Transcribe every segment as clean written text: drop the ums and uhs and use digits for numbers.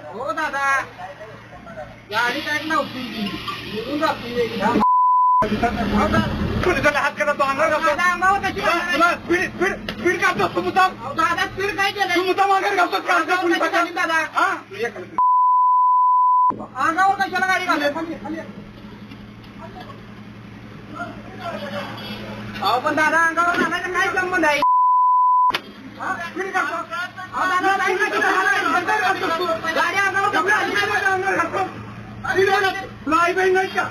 हो दादा गाडी काय नव्हती निघून जाते हात करा तो अंगावर स्पीड काढतो तू मुद्दाम दादा स्पीड काय केलं तू मुद्दाम अंगावर घालतो दादा अंगावर कशाला गाडी घालतो अहो पण दादा अंगावर घालायचा काय संबंध आहे गाडी अंगावर नाही बाई नाही का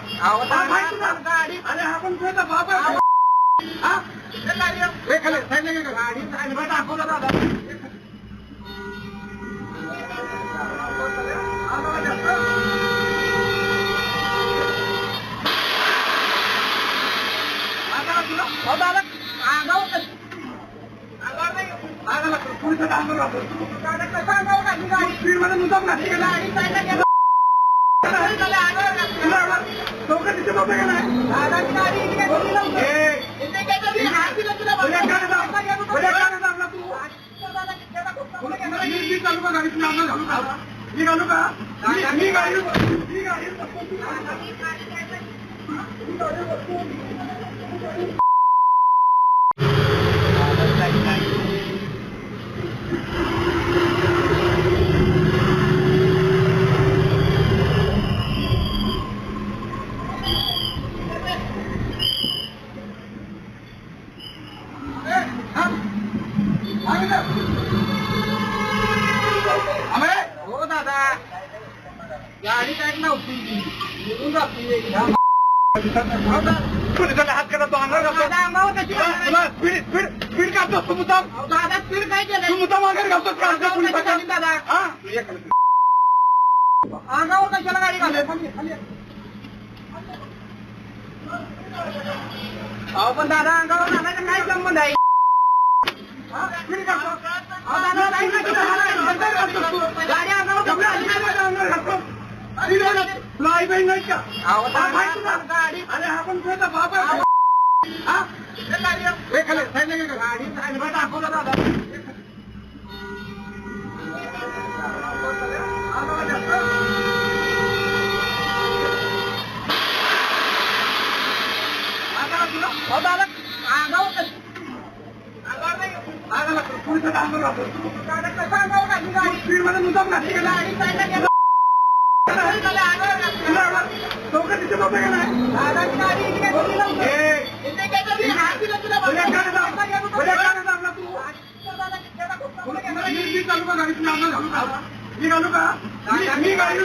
गाडी अरे आपण बाबा गाडी दाखवलं दादा दादा अंगावर स्पीड मध्ये मुद्दाम घातली गाडी निघालू का मी गाडी हो दादा गाडी काय नव्हती निघून जाते हात करा तो अंगावर स्पीड काढतो तू मुद्दाम दादा स्पीड काय केलं तू मुद्दाम अंगावर घालतो दादा अंगावर कशाला गाडी घालतो अहो पण दादा अंगावर घालायचा काय संबंध आहे गाडी अंगावर नाही बाई नाही का गाडी अरे आपण बाबा गाडी दाखवलं दादा दादा अंगावर स्पीड मध्ये मुद्दाम घातली गाडी निघालू का मी गाडी